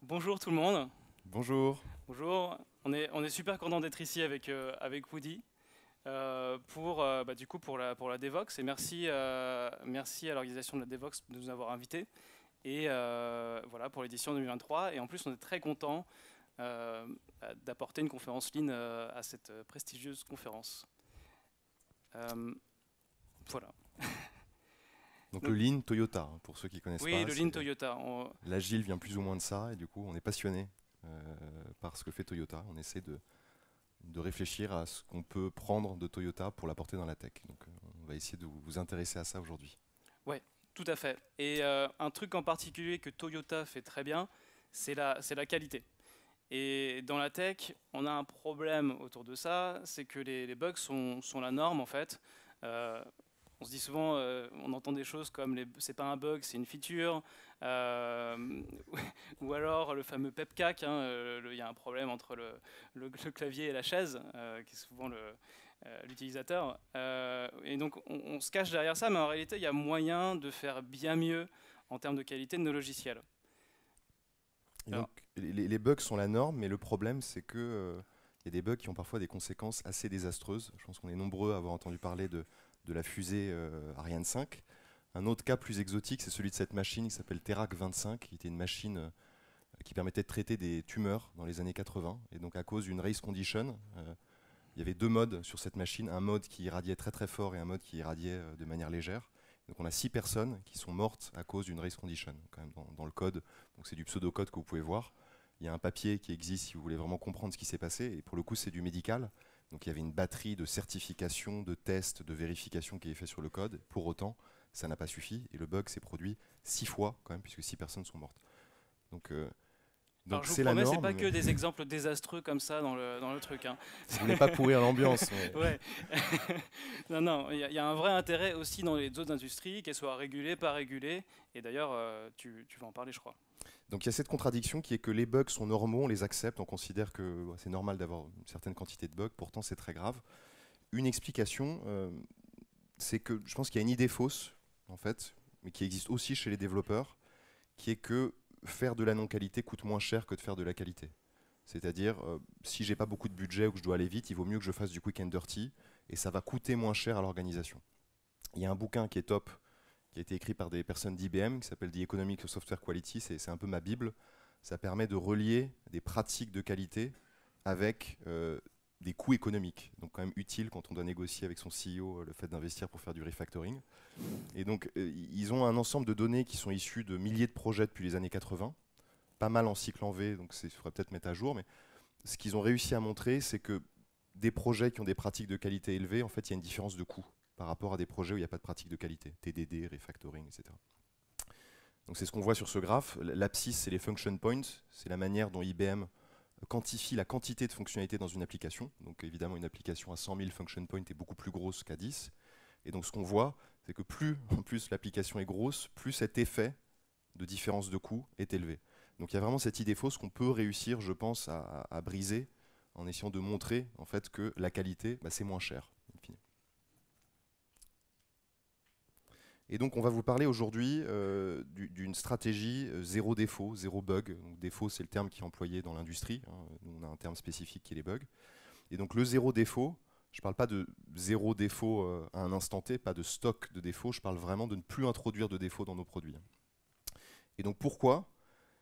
Bonjour tout le monde. Bonjour. Bonjour. On est super content d'être ici avec Woody du coup pour la Devox et merci à l'organisation de la Devox de nous avoir invités et voilà pour l'édition 2023 et en plus on est très content euh, d'apporter une conférence Lean à cette prestigieuse conférence. Euh, voilà. Donc le Donc, Lean Toyota, pour ceux qui ne connaissent oui, pas, le Lean Toyota. l'agile vient plus ou moins de ça, et du coup on est passionné par ce que fait Toyota. On essaie de réfléchir à ce qu'on peut prendre de Toyota pour l'apporter dans la tech. Donc on va essayer de vous intéresser à ça aujourd'hui. Ouais, tout à fait. Et un truc en particulier que Toyota fait très bien, c'est la qualité. Et dans la tech, on a un problème autour de ça, c'est que les bugs sont la norme en fait. Euh, on se dit souvent, on entend des choses comme c'est pas un bug, c'est une feature, euh, ou alors le fameux pepcac, hein, il y a un problème entre le clavier et la chaise, qui est souvent l'utilisateur. Et donc on se cache derrière ça, mais en réalité, il y a moyen de faire bien mieux en termes de qualité de nos logiciels. Et donc Alors, les bugs sont la norme, mais le problème c'est que il y a des bugs qui ont parfois des conséquences assez désastreuses. Je pense qu'on est nombreux à avoir entendu parler de la fusée Ariane 5. Un autre cas plus exotique, c'est celui de cette machine qui s'appelle Terac 25, qui était une machine qui permettait de traiter des tumeurs dans les années 80. Et donc à cause d'une race condition, il y avait deux modes sur cette machine, un mode qui irradiait très très fort et un mode qui irradiait de manière légère. Donc on a 6 personnes qui sont mortes à cause d'une race condition, quand même dans le code. Donc c'est du pseudocode que vous pouvez voir. Il y a un papier qui existe si vous voulez vraiment comprendre ce qui s'est passé. Et pour le coup, c'est du médical. Donc il y avait une batterie de certification, de tests, de vérification qui est fait sur le code. Pour autant, ça n'a pas suffi. Et le bug s'est produit 6 fois quand même, puisque 6 personnes sont mortes. Donc alors donc je vous c'est la promets, c'est norme, pas que mais des exemples désastreux comme ça dans le truc, hein. vous voulez pas pourrir l'ambiance. Ouais. Non, non, il y a un vrai intérêt aussi dans les autres industries, qu'elles soient régulées, pas régulées. Et d'ailleurs, tu vas en parler, je crois. Donc il y a cette contradiction qui est que les bugs sont normaux, on les accepte, on considère que c'est normal d'avoir une certaine quantité de bugs, pourtant c'est très grave. Une explication, c'est que je pense qu'il y a une idée fausse, en fait, mais qui existe aussi chez les développeurs, qui est que faire de la non-qualité coûte moins cher que de faire de la qualité. C'est-à-dire, si j'ai pas beaucoup de budget ou que je dois aller vite, il vaut mieux que je fasse du quick and dirty, et ça va coûter moins cher à l'organisation. Il y a un bouquin qui est top, qui a été écrit par des personnes d'IBM, qui s'appelle The Economics of Software Quality, c'est un peu ma bible. Ça permet de relier des pratiques de qualité avec des coûts économiques. Donc quand même utile quand on doit négocier avec son CEO le fait d'investir pour faire du refactoring. Et donc ils ont un ensemble de données qui sont issues de milliers de projets depuis les années 80, pas mal en cycle en V, donc il faudrait peut-être mettre à jour, mais ce qu'ils ont réussi à montrer, c'est que des projets qui ont des pratiques de qualité élevées, en fait, il y a une différence de coût par rapport à des projets où il n'y a pas de pratique de qualité, TDD, refactoring, etc. Donc c'est ce qu'on voit sur ce graphe. L'abscisse, c'est les function points, c'est la manière dont IBM quantifie la quantité de fonctionnalités dans une application. Donc évidemment, une application à 100 000 function points est beaucoup plus grosse qu'à 10. Et donc ce qu'on voit, c'est que plus en plus l'application est grosse, plus cet effet de différence de coût est élevé. Donc il y a vraiment cette idée fausse qu'on peut réussir, je pense, à briser en essayant de montrer en fait que la qualité, bah, c'est moins cher. Et donc on va vous parler aujourd'hui d'une stratégie zéro défaut, zéro bug. Donc, défaut, c'est le terme qui est employé dans l'industrie. Hein. Nous, on a un terme spécifique qui est les bugs. Et donc le zéro défaut, je ne parle pas de zéro défaut à un instant T, pas de stock de défauts, je parle vraiment de ne plus introduire de défauts dans nos produits. Et donc pourquoi?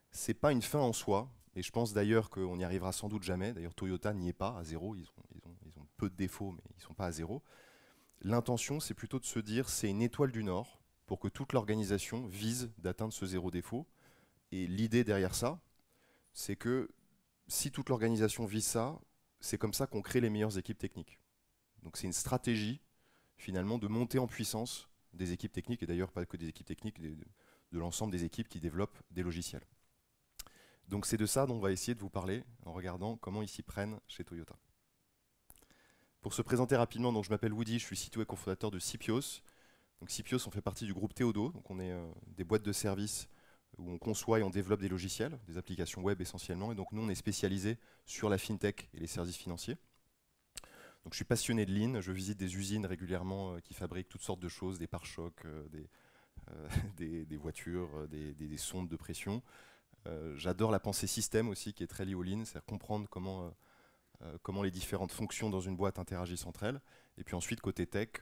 C'est pas une fin en soi, et je pense d'ailleurs qu'on n'y arrivera sans doute jamais. D'ailleurs, Toyota n'y est pas à zéro, ils ont peu de défauts, mais ils ne sont pas à zéro. L'intention, c'est plutôt de se dire c'est une étoile du Nord pour que toute l'organisation vise d'atteindre ce zéro défaut. Et l'idée derrière ça, c'est que si toute l'organisation vise ça, c'est comme ça qu'on crée les meilleures équipes techniques. Donc c'est une stratégie finalement de monter en puissance des équipes techniques, et d'ailleurs pas que des équipes techniques, de l'ensemble des équipes qui développent des logiciels. Donc c'est de ça dont on va essayer de vous parler en regardant comment ils s'y prennent chez Toyota. Pour se présenter rapidement, donc je m'appelle Woody, je suis CTO et cofondateur de Cipios. Donc Cipios, on fait partie du groupe Théodo, donc on est des boîtes de services où on conçoit et on développe des logiciels, des applications web essentiellement, et donc nous on est spécialisé sur la fintech et les services financiers. Donc je suis passionné de Lean, je visite des usines régulièrement qui fabriquent toutes sortes de choses, des pare-chocs, des voitures, des sondes de pression. J'adore la pensée système aussi, qui est très liée au Lean, c'est-à-dire comprendre comment les différentes fonctions dans une boîte interagissent entre elles. Et puis ensuite, côté tech,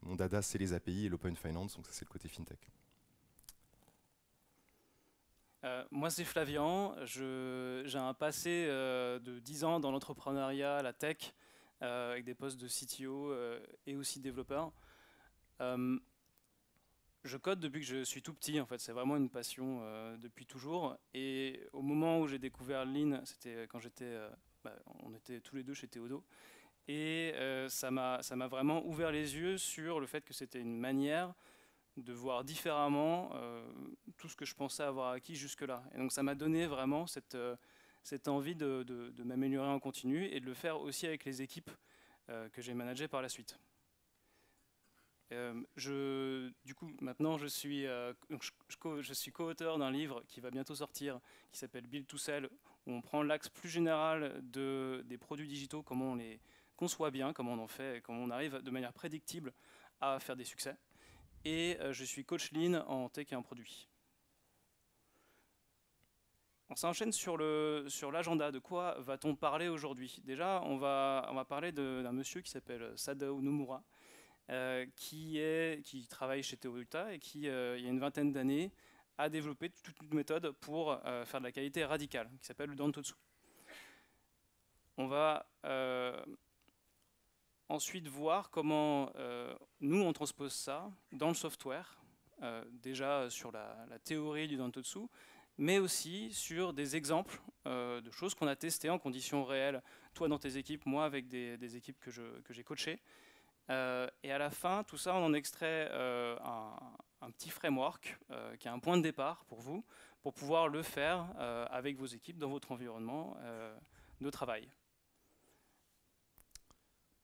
mon dada, c'est les API et l'open finance, donc ça c'est le côté fintech. Moi, c'est Flavian. J'ai un passé de 10 ans dans l'entrepreneuriat, la tech, avec des postes de CTO et aussi développeur. Euh, je code depuis que je suis tout petit, en fait. C'est vraiment une passion depuis toujours. Et au moment où j'ai découvert Lean, c'était quand on était tous les deux chez Théodo. Et ça m'a vraiment ouvert les yeux sur le fait que c'était une manière de voir différemment tout ce que je pensais avoir acquis jusque-là. Et donc ça m'a donné vraiment cette envie de m'améliorer en continu et de le faire aussi avec les équipes que j'ai managées par la suite. Du coup, maintenant, je suis co-auteur d'un livre qui va bientôt sortir, qui s'appelle Build to Sell, où on prend l'axe plus général des produits digitaux, comment on les conçoit bien, comment on en fait, comment on arrive de manière prédictible à faire des succès. Et je suis coach Lean en tech et en produit. Ça enchaîne sur l'agenda. De quoi va-t-on parler aujourd'hui? Déjà, on va parler d'un monsieur qui s'appelle Sadao Nomura, qui travaille chez Toyota et qui, il y a une vingtaine d'années, a développé toute une méthode pour faire de la qualité radicale, qui s'appelle le Dantotsu. On va ensuite voir comment nous, on transpose ça dans le software, déjà sur la théorie du Dantotsu, mais aussi sur des exemples de choses qu'on a testées en conditions réelles, toi dans tes équipes, moi avec des équipes que j'ai coachées. Et à la fin, tout ça, on en extrait un petit framework qui est un point de départ pour vous, pour pouvoir le faire avec vos équipes dans votre environnement de travail.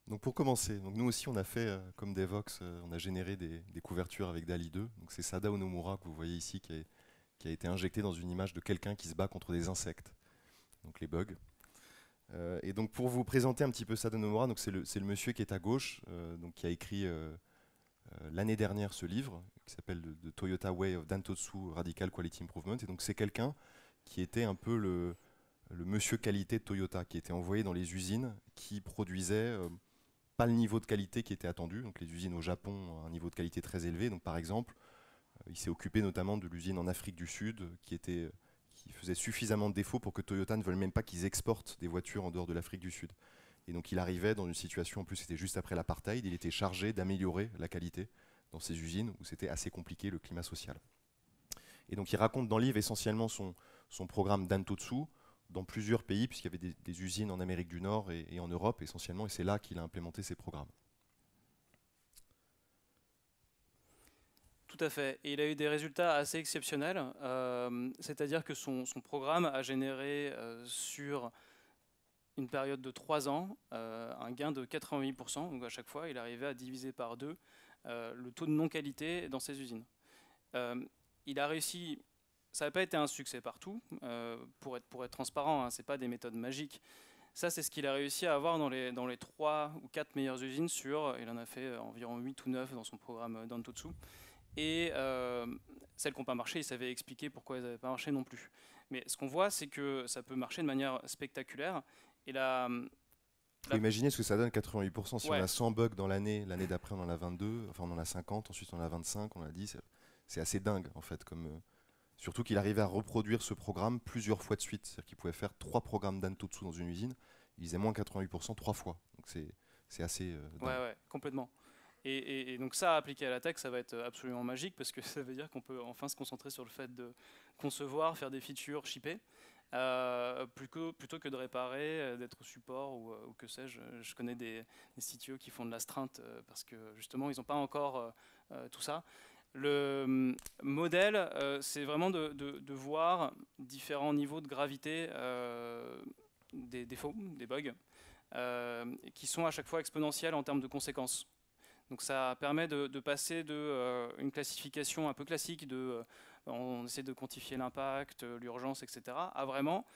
Donc pour commencer, donc nous aussi on a fait, comme Devox, on a généré des couvertures avec DALL-E 2. Donc c'est Sadao Nomura que vous voyez ici qui a été injecté dans une image de quelqu'un qui se bat contre des insectes, donc les bugs. Et donc pour vous présenter un petit peu Sadao Nomura, donc c'est le monsieur qui est à gauche, donc qui a écrit l'année dernière ce livre qui s'appelle The Toyota Way of Dantotsu Radical Quality Improvement. Et donc c'est quelqu'un qui était un peu le monsieur qualité de Toyota, qui était envoyé dans les usines qui produisaient pas le niveau de qualité qui était attendu. Donc les usines au Japon ont un niveau de qualité très élevé. Donc par exemple, il s'est occupé notamment de l'usine en Afrique du Sud qui faisait suffisamment de défauts pour que Toyota ne veuille même pas qu'ils exportent des voitures en dehors de l'Afrique du Sud. Et donc il arrivait dans une situation, en plus c'était juste après l'apartheid, il était chargé d'améliorer la qualité dans ces usines où c'était assez compliqué le climat social. Et donc il raconte dans le livre essentiellement son programme Dantotsu dans plusieurs pays, puisqu'il y avait des usines en Amérique du Nord et en Europe essentiellement, et c'est là qu'il a implémenté ses programmes. Tout à fait. Et il a eu des résultats assez exceptionnels. C'est-à-dire que son programme a généré sur une période de 3 ans un gain de 88%. Donc à chaque fois, il arrivait à diviser par 2 le taux de non-qualité dans ses usines. Il a réussi. Ça n'a pas été un succès partout, pour être transparent, hein, ce n'est pas des méthodes magiques. Ça, c'est ce qu'il a réussi à avoir dans les 3 ou 4 meilleures usines il en a fait environ 8 ou 9 dans son programme Dantotsu. Et celles qui n'ont pas marché, il savait expliquer pourquoi elles n'avaient pas marché non plus. Mais ce qu'on voit, c'est que ça peut marcher de manière spectaculaire. Et il faut imaginer ce que ça donne 88%. Si ouais. On a 100 bugs dans l'année d'après on en a 22, enfin on en a 50, ensuite on en a 25, on en a 10. C'est assez dingue en fait. Surtout qu'il arrivait à reproduire ce programme plusieurs fois de suite. C'est-à-dire qu'il pouvait faire 3 programmes Dantotsu dans une usine. Il faisait moins 88% 3 fois. Donc c'est assez dingue. Ouais, complètement. Et donc ça, appliqué à la tech, ça va être absolument magique parce que ça veut dire qu'on peut enfin se concentrer sur le fait de concevoir, faire des features, shipper, plutôt que de réparer, d'être au support ou que sais-je. Je connais des CTO qui font de l'astreinte parce que justement, ils n'ont pas encore tout ça. Le modèle, c'est vraiment de voir différents niveaux de gravité des défauts, des bugs, qui sont à chaque fois exponentiels en termes de conséquences. Donc ça permet de passer d'une classification un peu classique on essaie de quantifier l'impact, l'urgence, etc. à vraiment,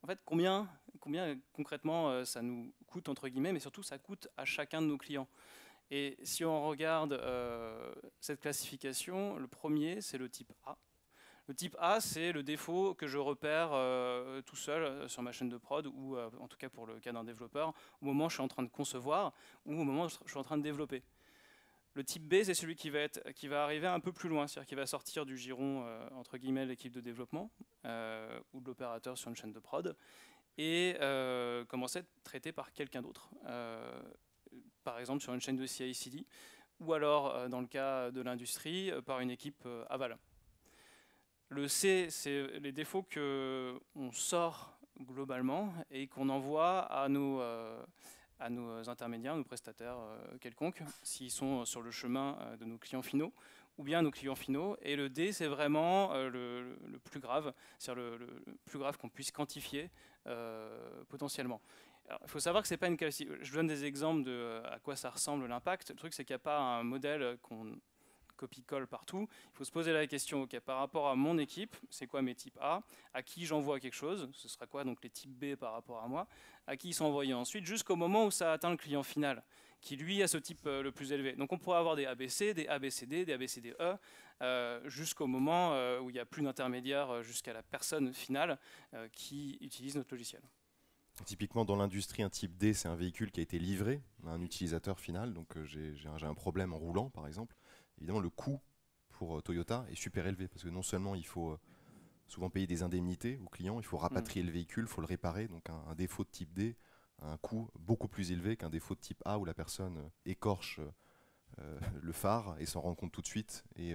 en fait, combien concrètement ça nous coûte, entre guillemets, mais surtout ça coûte à chacun de nos clients. Et si on regarde cette classification, le premier, c'est le type A. Le type A, c'est le défaut que je repère tout seul sur ma chaîne de prod, ou en tout cas pour le cas d'un développeur, au moment où je suis en train de concevoir, ou au moment où je suis en train de développer. Le type B, c'est celui qui va arriver un peu plus loin, c'est-à-dire qui va sortir du giron, entre guillemets, de l'équipe de développement, ou de l'opérateur sur une chaîne de prod, et commencer à être traité par quelqu'un d'autre. Par exemple sur une chaîne de CI/CD, ou alors, dans le cas de l'industrie, par une équipe aval. Le C, c'est les défauts qu'on sort globalement et qu'on envoie à nos intermédiaires, nos prestataires quelconques, s'ils sont sur le chemin de nos clients finaux, ou bien nos clients finaux. Et le D, c'est vraiment le plus grave, c'est-à-dire le plus grave qu'on puisse quantifier potentiellement. Il faut savoir que c'est pas une qualification. Je donne des exemples de à quoi ça ressemble l'impact. Le truc, c'est qu'il n'y a pas un modèle qu'on copie-colle partout. Il faut se poser la question, ok, par rapport à mon équipe, c'est quoi mes types A, à qui j'envoie quelque chose, ce sera quoi donc les types B par rapport à moi, à qui ils sont envoyés ensuite, jusqu'au moment où ça atteint le client final, qui lui a ce type le plus élevé. Donc on pourrait avoir des ABC, des ABCD, des ABCDE, jusqu'au moment où il n'y a plus d'intermédiaire jusqu'à la personne finale qui utilise notre logiciel. Typiquement, dans l'industrie, un type D, c'est un véhicule qui a été livré à un utilisateur final. Donc, j'ai un problème en roulant, par exemple. Évidemment, le coût pour Toyota est super élevé parce que non seulement il faut souvent payer des indemnités aux clients, il faut rapatrier le véhicule, il faut le réparer. Donc, un défaut de type D a un coût beaucoup plus élevé qu'un défaut de type A où la personne écorche le phare et s'en rend compte tout de suite et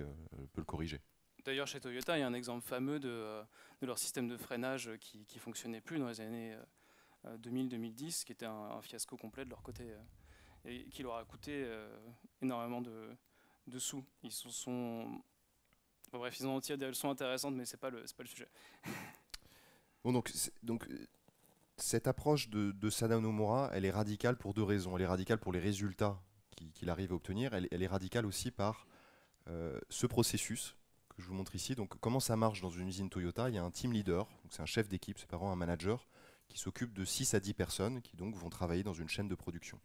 peut le corriger. D'ailleurs, chez Toyota, il y a un exemple fameux de leur système de freinage qui ne fonctionnait plus dans les années 2000-2010, qui était un fiasco complet de leur côté et qui leur a coûté énormément de sous. Ils se sont... Bon, bref, ils ont tiré des leçons intéressantes, mais c'est pas le sujet. Bon, donc cette approche de Sada Nomura, elle est radicale pour deux raisons. Elle est radicale pour les résultats qu'il arrive à obtenir. Elle est radicale aussi par ce processus que je vous montre ici. Donc, comment ça marche dans une usine Toyota? Il y a un team leader, c'est un chef d'équipe, c'est pas vraiment un manager, qui s'occupe de 6 à 10 personnes qui donc vont travailler dans une chaîne de production.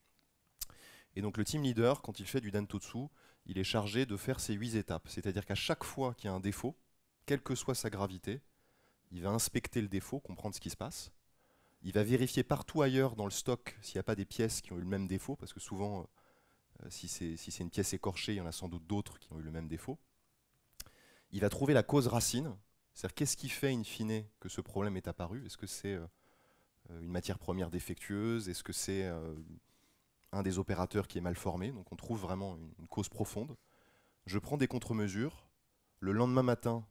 Et donc le team leader, quand il fait du Dantotsu, il est chargé de faire ces 8 étapes. C'est-à-dire qu'à chaque fois qu'il y a un défaut, quelle que soit sa gravité, il va inspecter le défaut, comprendre ce qui se passe. Il va vérifier partout ailleurs dans le stock s'il n'y a pas des pièces qui ont eu le même défaut, parce que souvent, si c'est une pièce écorchée, il y en a sans doute d'autres qui ont eu le même défaut. Il va trouver la cause racine, c'est-à-dire qu'est-ce qui fait in fine que ce problème est apparu. Est-ce que c'est une matière première défectueuse? Est-ce que c'est un des opérateurs qui est mal formé? Donc on trouve vraiment une cause profonde. Je prends des contre-mesures. Le lendemain matin,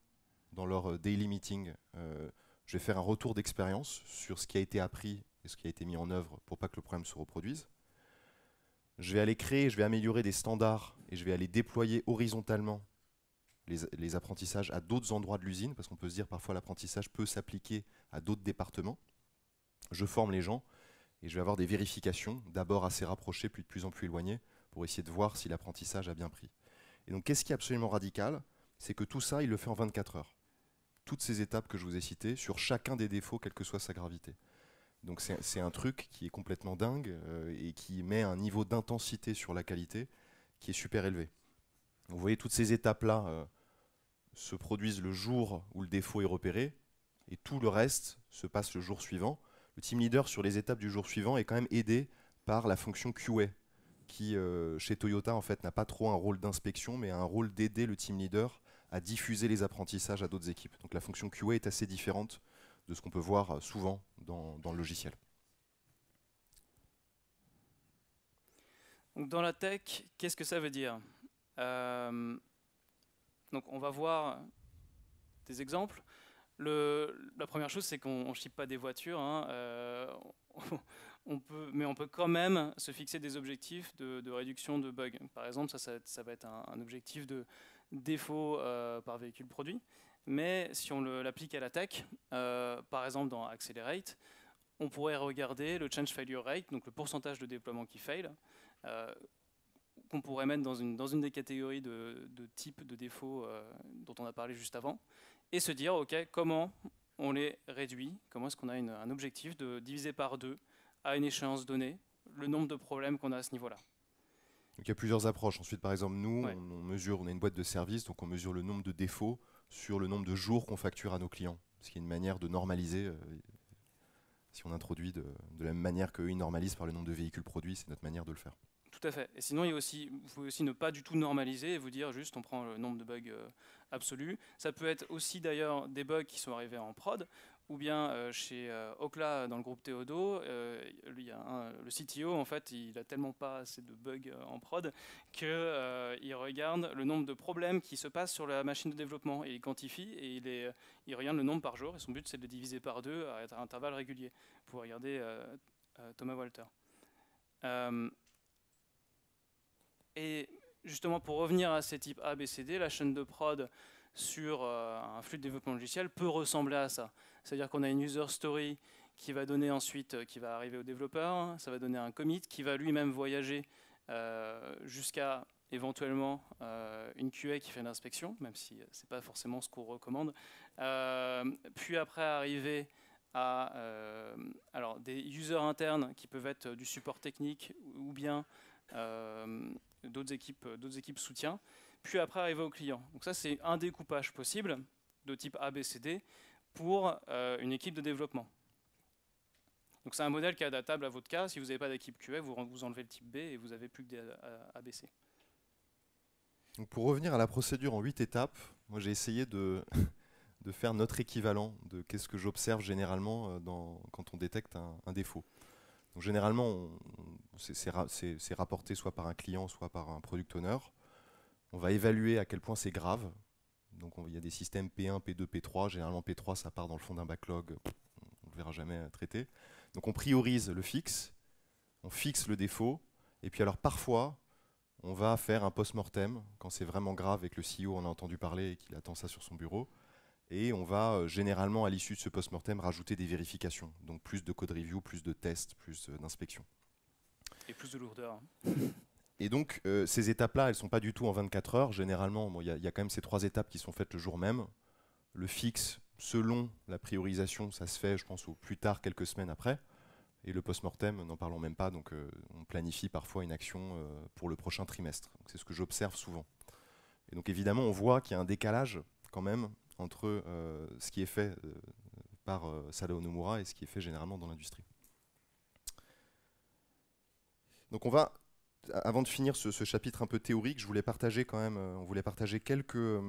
dans leur daily meeting, je vais faire un retour d'expérience sur ce qui a été appris et ce qui a été mis en œuvre pour pas que le problème se reproduise. Je vais aller créer, je vais améliorer des standards et je vais aller déployer horizontalement les apprentissages à d'autres endroits de l'usine, parce qu'on peut se dire parfois l'apprentissage peut s'appliquer à d'autres départements. Je forme les gens et je vais avoir des vérifications, d'abord assez rapprochées, puis de plus en plus éloignées, pour essayer de voir si l'apprentissage a bien pris. Et donc, qu'est-ce qui est absolument radical? C'est que tout ça, il le fait en 24 heures. Toutes ces étapes que je vous ai citées, sur chacun des défauts, quelle que soit sa gravité. Donc, c'est un truc qui est complètement dingue et qui met un niveau d'intensité sur la qualité qui est super élevé. Vous voyez, toutes ces étapes-là se produisent le jour où le défaut est repéré et tout le reste se passe le jour suivant. Le team leader sur les étapes du jour suivant est quand même aidé par la fonction QA qui, chez Toyota, en fait, n'a pas trop un rôle d'inspection, mais un rôle d'aider le team leader à diffuser les apprentissages à d'autres équipes. Donc la fonction QA est assez différente de ce qu'on peut voir souvent dans le logiciel. Donc dans la tech, qu'est-ce que ça veut dire? Donc on va voir des exemples. La première chose, c'est qu'on ne ship pas des voitures, hein, mais on peut quand même se fixer des objectifs de réduction de bugs. Par exemple, ça va être un objectif de défaut par véhicule produit. Mais si on l'applique à la tech, par exemple dans Accelerate, on pourrait regarder le change failure rate, donc le pourcentage de déploiement qui fail, qu'on pourrait mettre dans une des catégories de types de défauts dont on a parlé juste avant, et se dire, ok, comment on les réduit, comment est-ce qu'on a un objectif de diviser par 2 à une échéance donnée, le nombre de problèmes qu'on a à ce niveau-là. Donc il y a plusieurs approches. Ensuite, par exemple, nous, Ouais. on a une boîte de service, donc on mesure le nombre de défauts sur le nombre de jours qu'on facture à nos clients, ce qui est une manière de normaliser. Si on introduit de la même manière qu'eux, ils normalisent par le nombre de véhicules produits, c'est notre manière de le faire. Tout à fait. Et sinon, vous pouvez aussi ne pas du tout normaliser et vous dire juste on prend le nombre de bugs absolus. Ça peut être aussi d'ailleurs des bugs qui sont arrivés en prod, ou bien chez Okla dans le groupe Théodo, le CTO en fait, il a tellement pas assez de bugs en prod qu'il regarde le nombre de problèmes qui se passent sur la machine de développement et il quantifie et il regarde le nombre par jour et son but c'est de le diviser par 2 à intervalles réguliers. Vous pouvez regarder Thomas Walter. Et justement, pour revenir à ces types A, B, C, D, la chaîne de prod sur un flux de développement logiciel peut ressembler à ça. C'est-à-dire qu'on a une user story qui va donner ensuite, qui va arriver au développeur, ça va donner un commit qui va lui-même voyager jusqu'à éventuellement une QA qui fait l'inspection, même si ce n'est pas forcément ce qu'on recommande. Puis après arriver à alors des users internes qui peuvent être du support technique ou bien d'autres équipes soutien, puis après arriver au client. Donc ça, c'est un découpage possible de type A, B, C, D pour une équipe de développement. Donc c'est un modèle qui est adaptable à votre cas. Si vous n'avez pas d'équipe QA, vous enlevez le type B et vous n'avez plus que des ABC. Donc pour revenir à la procédure en 8 étapes, moi j'ai essayé de faire notre équivalent de qu'est-ce que j'observe généralement quand on détecte un défaut. Donc généralement, c'est rapporté soit par un client, soit par un product owner. On va évaluer à quel point c'est grave. Donc il y a des systèmes P1, P2, P3. Généralement P3, ça part dans le fond d'un backlog. On ne le verra jamais traité. Donc on priorise le fixe, on fixe le défaut. Et puis alors parfois, on va faire un post-mortem quand c'est vraiment grave et que le CEO en a entendu parler et qu'il attend ça sur son bureau. Et on va généralement, à l'issue de ce post-mortem, rajouter des vérifications. Donc plus de code review, plus de tests, plus d'inspection. Et plus de lourdeur. Et donc ces étapes-là, elles ne sont pas du tout en 24 heures. Généralement, il y a quand même ces 3 étapes qui sont faites le jour même. Le fixe, selon la priorisation, ça se fait, je pense, au plus tard quelques semaines après. Et le post-mortem, n'en parlons même pas. Donc on planifie parfois une action pour le prochain trimestre. C'est ce que j'observe souvent. Et donc évidemment, on voit qu'il y a un décalage quand même entre ce qui est fait par Sadao Nomura et ce qui est fait généralement dans l'industrie. Donc on va, avant de finir ce chapitre un peu théorique, je voulais partager quand même, on voulait partager quelques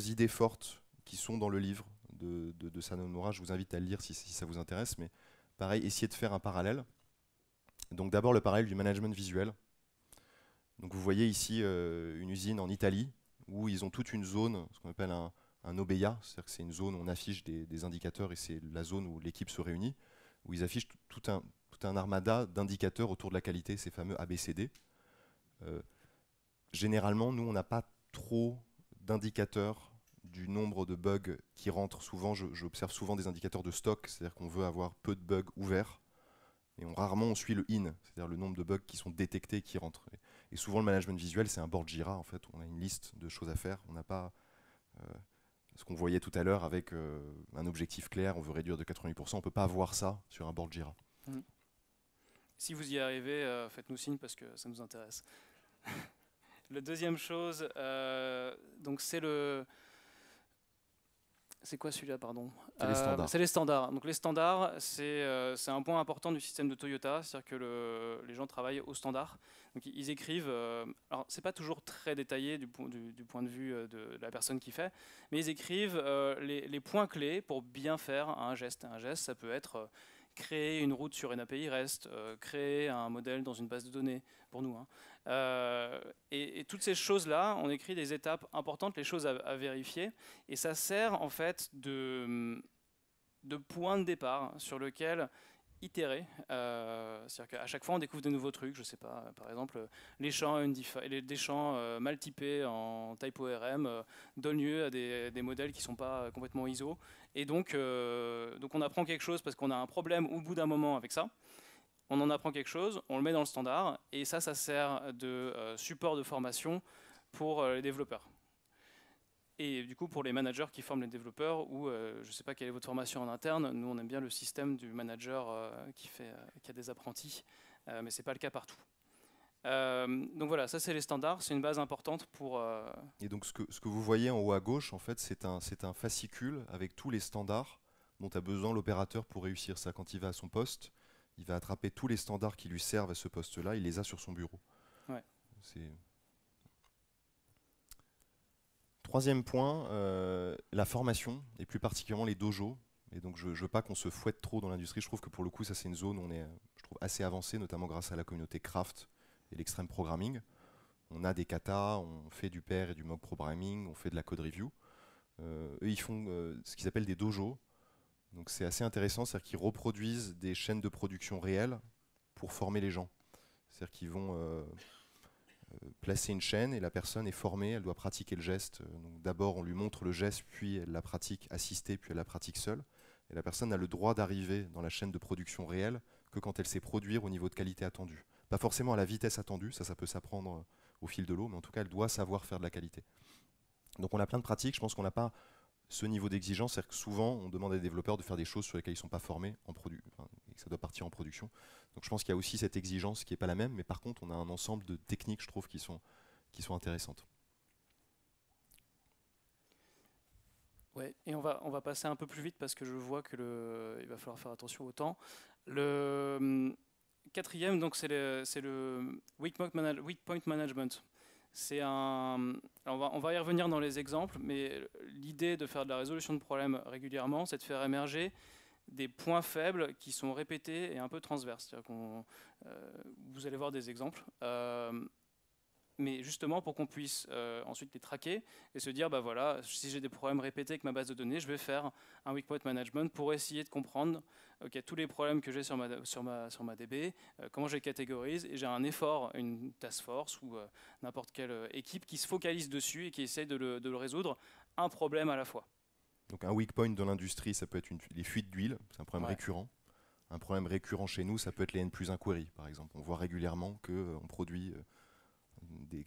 idées fortes qui sont dans le livre de Sadao Nomura. Je vous invite à le lire si ça vous intéresse, mais pareil, essayez de faire un parallèle. Donc d'abord le parallèle du management visuel. Donc vous voyez ici une usine en Italie, où ils ont toute une zone, ce qu'on appelle un OBEA, c'est-à-dire que c'est une zone où on affiche des indicateurs et c'est la zone où l'équipe se réunit, où ils affichent tout un armada d'indicateurs autour de la qualité, ces fameux ABCD. Généralement, nous, on n'a pas trop d'indicateurs du nombre de bugs qui rentrent. Souvent, j'observe souvent des indicateurs de stock, c'est-à-dire qu'on veut avoir peu de bugs ouverts, et rarement on suit le in, c'est-à-dire le nombre de bugs qui sont détectés et qui rentrent. Et souvent, le management visuel, c'est un board Jira. En fait, on a une liste de choses à faire. On n'a pas ce qu'on voyait tout à l'heure avec un objectif clair. On veut réduire de 88%. On ne peut pas avoir ça sur un board Jira. Si vous y arrivez, faites-nous signe parce que ça nous intéresse. La deuxième chose, donc c'est le... C'est quoi celui-là, pardon? C'est les standards. C'est les standards. Donc les standards, c'est un point important du système de Toyota, c'est-à-dire que les gens travaillent au standard. Donc ils écrivent, alors c'est pas toujours très détaillé du point de vue de la personne qui fait, mais ils écrivent les points clés pour bien faire un geste. Un geste, ça peut être créer une route sur une API REST, créer un modèle dans une base de données, pour nous. Et toutes ces choses-là, on écrit des étapes importantes, les choses à vérifier, et ça sert en fait de point de départ sur lequel itérer. C'est-à-dire qu'à chaque fois, on découvre de nouveaux trucs. Je sais pas, par exemple, des champs mal typés en typo-RM donnent lieu à des modèles qui ne sont pas complètement ISO. Et donc on apprend quelque chose parce qu'on a un problème au bout d'un moment avec ça. On en apprend quelque chose, on le met dans le standard, et ça sert de support de formation pour les développeurs. Et du coup, pour les managers qui forment les développeurs, ou je ne sais pas quelle est votre formation en interne, nous on aime bien le système du manager qui a des apprentis, mais ce n'est pas le cas partout. Donc voilà, ça c'est les standards, c'est une base importante pour... Et donc ce que vous voyez en haut à gauche, en fait, c'est un fascicule avec tous les standards dont a besoin l'opérateur pour réussir ça. Quand il va à son poste, il va attraper tous les standards qui lui servent à ce poste-là, il les a sur son bureau. Ouais. Troisième point, la formation, et plus particulièrement les dojos. Et donc je ne veux pas qu'on se fouette trop dans l'industrie. Je trouve que pour le coup, ça c'est une zone où on est, je trouve, assez avancé, notamment grâce à la communauté craft et l'extreme programming. On a des katas, on fait du pair et du mock programming, on fait de la code review. Eux, ils font ce qu'ils appellent des dojos. Donc c'est assez intéressant, c'est-à-dire qu'ils reproduisent des chaînes de production réelles pour former les gens. C'est-à-dire qu'ils vont placer une chaîne et la personne est formée, elle doit pratiquer le geste. Donc d'abord on lui montre le geste, puis elle la pratique assistée, puis elle la pratique seule. Et la personne a le droit d'arriver dans la chaîne de production réelle que quand elle sait produire au niveau de qualité attendue. Pas forcément à la vitesse attendue, ça peut s'apprendre au fil de l'eau, mais en tout cas elle doit savoir faire de la qualité. Donc on a plein de pratiques, je pense qu'on n'a pas ce niveau d'exigence, c'est-à-dire que souvent on demande à des développeurs de faire des choses sur lesquelles ils ne sont pas formés et que ça doit partir en production. Donc je pense qu'il y a aussi cette exigence qui n'est pas la même, mais par contre on a un ensemble de techniques, je trouve, qui sont intéressantes. Ouais, et on va passer un peu plus vite parce que je vois que il va falloir faire attention au temps. Le quatrième, donc c'est le weak point management. On va y revenir dans les exemples, mais l'idée de faire de la résolution de problèmes régulièrement, c'est de faire émerger des points faibles qui sont répétés et un peu transverses. Vous allez voir des exemples. Mais justement pour qu'on puisse ensuite les traquer et se dire, bah voilà, si j'ai des problèmes répétés avec ma base de données, je vais faire un weak point management pour essayer de comprendre tous les problèmes que j'ai sur ma DB, comment je les catégorise, et j'ai un effort, une task force ou n'importe quelle équipe qui se focalise dessus et qui essaie de le résoudre, un problème à la fois. Donc un weak point dans l'industrie, ça peut être les fuites d'huile, c'est un problème récurrent. Un problème récurrent chez nous, ça peut être les N+ 1 queries, par exemple. On voit régulièrement qu'on produit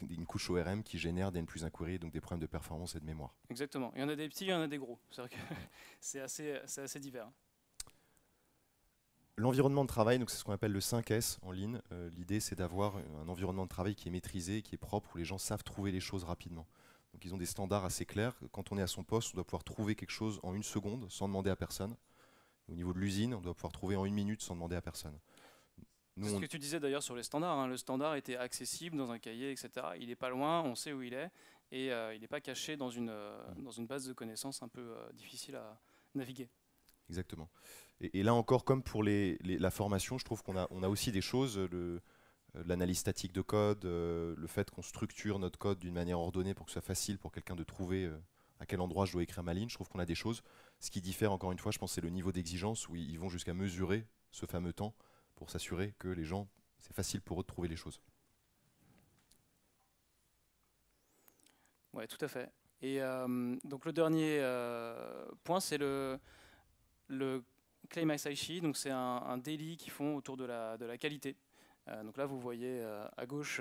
une couche ORM qui génère des N+ 1 queries, donc des problèmes de performance et de mémoire. Exactement. Il y en a des petits, il y en a des gros. C'est assez divers. L'environnement de travail, c'est ce qu'on appelle le 5S en ligne. L'idée, c'est d'avoir un environnement de travail qui est maîtrisé, qui est propre, où les gens savent trouver les choses rapidement. Donc ils ont des standards assez clairs. Quand on est à son poste, on doit pouvoir trouver quelque chose en 1 seconde sans demander à personne. Au niveau de l'usine, on doit pouvoir trouver en 1 minute sans demander à personne. C'est ce que tu disais d'ailleurs sur les standards. Hein. Le standard était accessible dans un cahier, etc. Il n'est pas loin, on sait où il est, et il n'est pas caché dans une base de connaissances un peu difficile à naviguer. Exactement. Et là encore, comme pour la formation, je trouve qu'on a aussi des choses, l'analyse statique de code, le fait qu'on structure notre code d'une manière ordonnée pour que ce soit facile pour quelqu'un de trouver à quel endroit je dois écrire ma ligne. Je trouve qu'on a des choses. Ce qui diffère, encore une fois, je pense, c'est le niveau d'exigence où ils vont jusqu'à mesurer ce fameux temps pour s'assurer que les gens, c'est facile pour eux de trouver les choses. Oui, tout à fait. Et donc le dernier point, c'est le Claim Isaichi. Donc c'est un daily qu'ils font autour de la qualité. Donc là, vous voyez à gauche,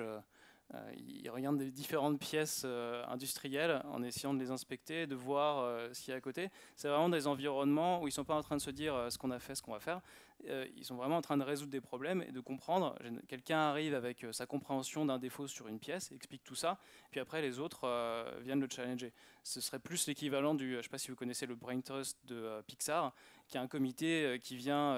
ils regardent des différentes pièces industrielles en essayant de les inspecter, de voir ce qu'il y a à côté. C'est vraiment des environnements où ils ne sont pas en train de se dire ce qu'on a fait, ce qu'on va faire. Ils sont vraiment en train de résoudre des problèmes et de comprendre. Quelqu'un arrive avec sa compréhension d'un défaut sur une pièce, explique tout ça, puis après les autres viennent le challenger. Ce serait plus l'équivalent du, je ne sais pas si vous connaissez le Brain Trust de Pixar, qui est un comité qui vient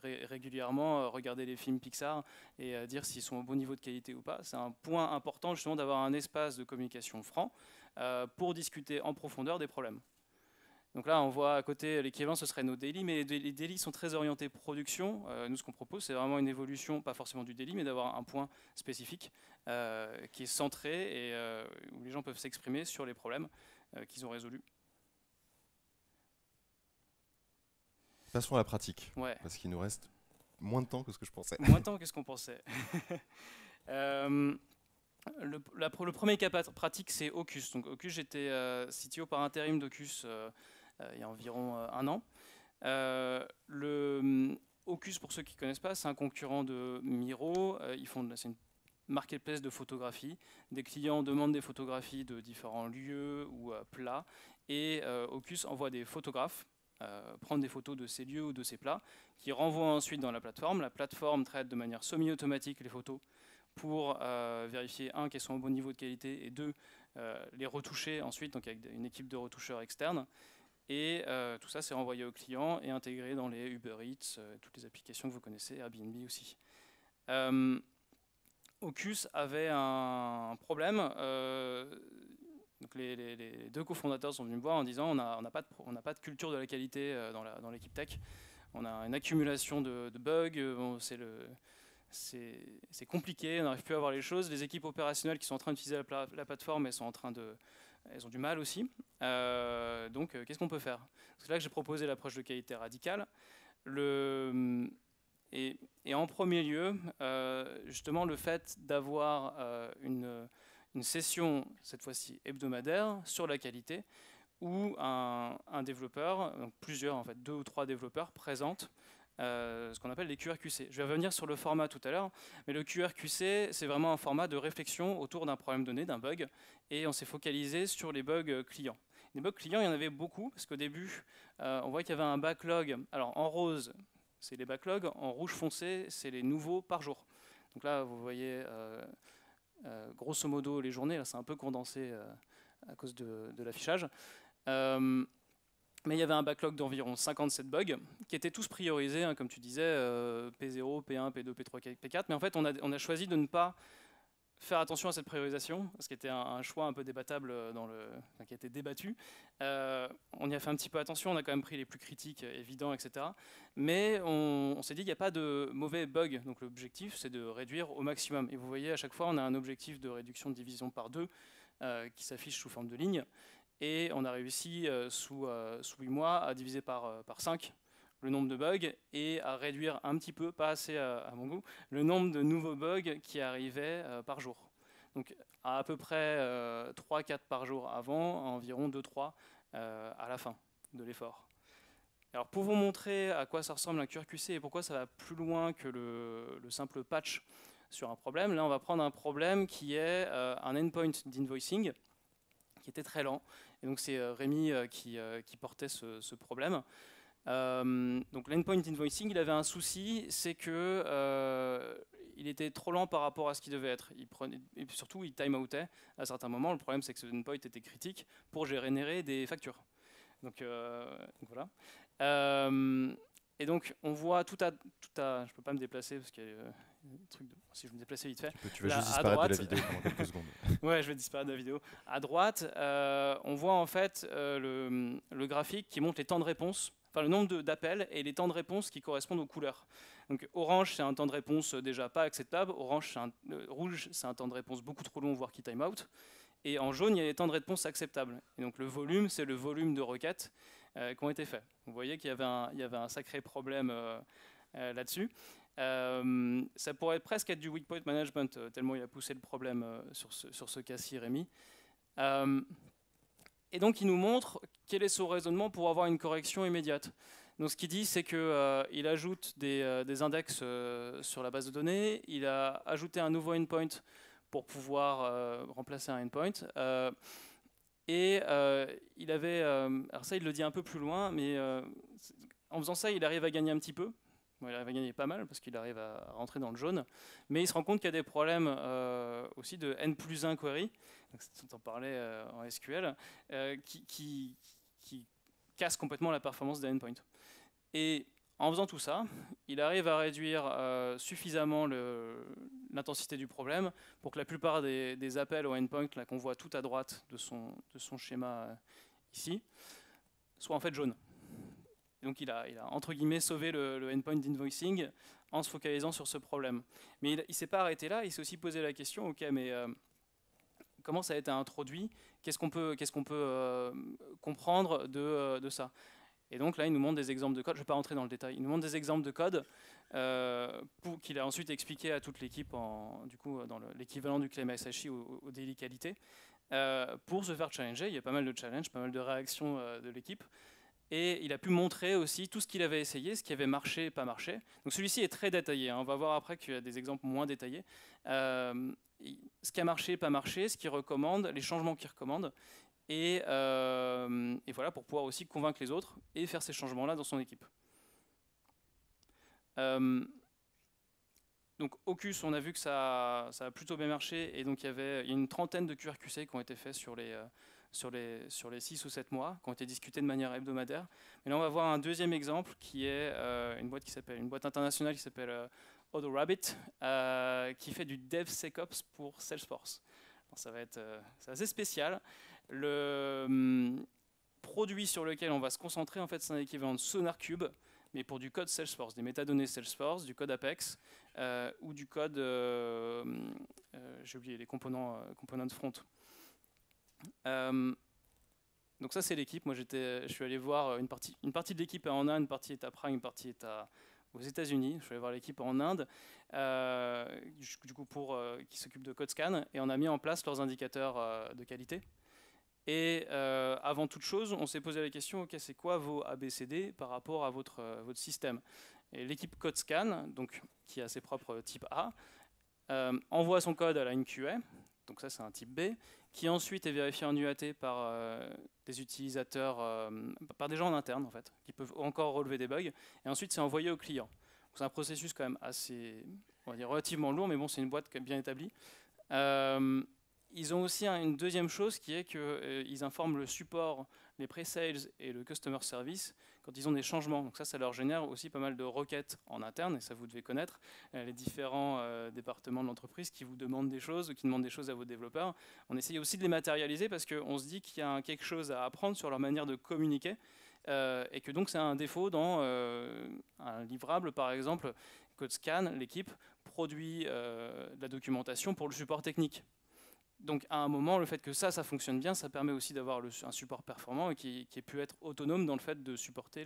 régulièrement regarder les films Pixar et dire s'ils sont au bon niveau de qualité ou pas. C'est un point important justement d'avoir un espace de communication franc pour discuter en profondeur des problèmes. Donc là, on voit à côté, l'équivalent, ce serait nos daily, mais les daily sont très orientés production. Nous, ce qu'on propose, c'est vraiment une évolution, pas forcément du daily, mais d'avoir un point spécifique qui est centré et où les gens peuvent s'exprimer sur les problèmes qu'ils ont résolus. Passons à la pratique, ouais. Parce qu'il nous reste moins de temps que ce que je pensais. Moins de temps que ce qu'on pensait. Le premier cas pratique, c'est Ocus. Donc Ocus, j'étais CTO par intérim d'Ocus il y a environ 1 an. Ocus, pour ceux qui ne connaissent pas, c'est un concurrent de Miro. C'est une marketplace de photographie. Des clients demandent des photographies de différents lieux ou plats. Et Ocus envoie des photographes prendre des photos de ces lieux ou de ces plats, qui renvoient ensuite dans la plateforme. La plateforme traite de manière semi-automatique les photos pour vérifier, un, qu'elles sont au bon niveau de qualité, et deux, les retoucher ensuite, donc avec une équipe de retoucheurs externes. Et tout ça, c'est renvoyé au client et intégré dans les Uber Eats, toutes les applications que vous connaissez, Airbnb aussi. Ocus avait un problème. Donc les deux cofondateurs sont venus me voir en disant on n'a pas de culture de la qualité dans l'équipe tech. On a une accumulation de bugs, bon, c'est compliqué, on n'arrive plus à voir les choses. Les équipes opérationnelles qui sont en train d'utiliser la plateforme, elles ont du mal aussi. Donc qu'est-ce qu'on peut faire? C'est là que j'ai proposé l'approche de qualité radicale. Et en premier lieu, justement, le fait d'avoir une session, cette fois-ci hebdomadaire, sur la qualité, où un développeur, donc plusieurs, en fait, 2 ou 3 développeurs présentent ce qu'on appelle les QRQC. Je vais revenir sur le format tout à l'heure, mais le QRQC, c'est vraiment un format de réflexion autour d'un problème donné, d'un bug, et on s'est focalisé sur les bugs clients. Les bugs clients, il y en avait beaucoup, parce qu'au début, on voit qu'il y avait un backlog. Alors, en rose, c'est les backlogs, en rouge foncé, c'est les nouveaux par jour. Donc là, vous voyez, grosso modo, les journées, là, c'est un peu condensé à cause de l'affichage. Mais il y avait un backlog d'environ 57 bugs qui étaient tous priorisés, hein, comme tu disais, P0, P1, P2, P3, P4. Mais en fait, on a choisi de ne pas faire attention à cette priorisation, ce qui était un choix un peu débattable, qui a été débattu. On y a fait un petit peu attention, on a quand même pris les plus critiques, évidents, etc. Mais on s'est dit qu'il n'y a pas de mauvais bugs. Donc l'objectif, c'est de réduire au maximum. Et vous voyez, à chaque fois, on a un objectif de réduction de division par 2 qui s'affiche sous forme de ligne. Et on a réussi, sous 8 mois, à diviser par 5 le nombre de bugs et à réduire un petit peu, pas assez à mon goût, le nombre de nouveaux bugs qui arrivaient par jour. Donc à peu près 3-4 par jour avant, environ 2-3 à la fin de l'effort. Alors pour vous montrer à quoi ça ressemble un QRQC et pourquoi ça va plus loin que le simple patch sur un problème, là on va prendre un problème qui est un endpoint d'invoicing qui était très lent. Et donc c'est Rémi qui portait ce problème. Donc l'endpoint invoicing, il avait un souci, c'est que il était trop lent par rapport à ce qu'il devait être. Et surtout, il time-outait à certains moments. Le problème, c'est que ce endpoint était critique pour générer des factures. Donc voilà. Et donc on voit je ne peux pas me déplacer parce qu'il y a si je me déplaçais vite fait. Tu vas juste disparaître de la vidéo pendant quelques secondes. Ouais, je vais disparaître de la vidéo. À droite, on voit en fait le graphique qui montre les temps de réponse, enfin le nombre d'appels et les temps de réponse qui correspondent aux couleurs. Donc orange, c'est un temps de réponse déjà pas acceptable. Rouge, c'est un temps de réponse beaucoup trop long, voire qui time out. Et en jaune, il y a les temps de réponse acceptables. Et donc le volume, c'est le volume de requêtes qui ont été faits. Vous voyez qu'il y avait un sacré problème là-dessus. Ça pourrait presque être du weak point management, tellement il a poussé le problème sur ce cas-ci, Rémi. Et donc il nous montre quel est son raisonnement pour avoir une correction immédiate. Donc ce qu'il dit, c'est qu'il ajoute des index sur la base de données, il a ajouté un nouveau endpoint pour pouvoir remplacer un endpoint. Et il avait, alors ça il le dit un peu plus loin, mais en faisant ça il arrive à gagner un petit peu. Bon, il arrive à gagner pas mal parce qu'il arrive à rentrer dans le jaune, mais il se rend compte qu'il y a des problèmes aussi de N+1 query, dont on parlait en SQL, qui cassent complètement la performance des endpoints. Et en faisant tout ça, il arrive à réduire suffisamment l'intensité du problème pour que la plupart des appels au endpoint, là qu'on voit tout à droite de son schéma ici, soient en fait jaunes. Donc il a entre guillemets sauvé le endpoint d'invoicing en se focalisant sur ce problème. Mais il ne s'est pas arrêté là, il s'est aussi posé la question, ok, mais comment ça a été introduit? Qu'est-ce qu'on peut comprendre de ça? Et donc là, il nous montre des exemples de code, je ne vais pas rentrer dans le détail, il nous montre des exemples de code qu'il a ensuite expliqué à toute l'équipe, dans l'équivalent du claim SHI au daily qualité, pour se faire challenger. Il y a pas mal de challenges, pas mal de réactions de l'équipe. Et il a pu montrer aussi tout ce qu'il avait essayé, ce qui avait marché et pas marché. Donc celui-ci est très détaillé, hein. On va voir après qu'il y a des exemples moins détaillés. Ce qui a marché, pas marché, ce qu'il recommande, les changements qu'il recommande. Et voilà, pour pouvoir aussi convaincre les autres et faire ces changements-là dans son équipe. Donc Donc Ocus, on a vu que ça a plutôt bien marché, et donc il y a une trentaine de QRQC qui ont été faits sur les 6 ou 7 mois, qui ont été discutés de manière hebdomadaire. Mais là, on va voir un deuxième exemple qui est une boîte internationale qui s'appelle AutoRabbit, qui fait du DevSecOps pour Salesforce. Alors, c'est assez spécial. Le produit sur lequel on va se concentrer, en fait, c'est un équivalent de SonarCube, mais pour du code Salesforce, des métadonnées Salesforce, du code Apex, ou du code, j'ai oublié, les components de front. Donc ça, c'est l'équipe. Moi, je suis allé voir une partie de l'équipe est en Inde, une partie est à Prague, une partie est aux États-Unis. Je suis allé voir l'équipe en Inde, du coup qui s'occupe de CodeScan, et on a mis en place leurs indicateurs de qualité. Et avant toute chose, on s'est posé la question, ok, c'est quoi vos ABCD par rapport à votre système? Et l'équipe CodeScan, donc, qui a ses propres types A, envoie son code à la QA, donc ça c'est un type B, qui ensuite est vérifié en UAT par des utilisateurs, par des gens en interne en fait, qui peuvent encore relever des bugs, et ensuite c'est envoyé au client. C'est un processus quand même assez, on va dire, relativement lourd, mais bon, c'est une boîte bien établie. Ils ont aussi une deuxième chose qui est qu'ils informent le support, les pre-sales et le customer service quand ils ont des changements. Donc ça leur génère aussi pas mal de requêtes en interne, et ça vous devez connaître les différents départements de l'entreprise qui vous demandent des choses, ou qui demandent des choses à vos développeurs. On essaye aussi de les matérialiser parce qu'on se dit qu'il y a quelque chose à apprendre sur leur manière de communiquer, et que donc c'est un défaut dans un livrable, par exemple. CodeScan, l'équipe, produit de la documentation pour le support technique. Donc à un moment, le fait que ça fonctionne bien, ça permet aussi d'avoir un support performant et qui ait pu être autonome dans le fait de supporter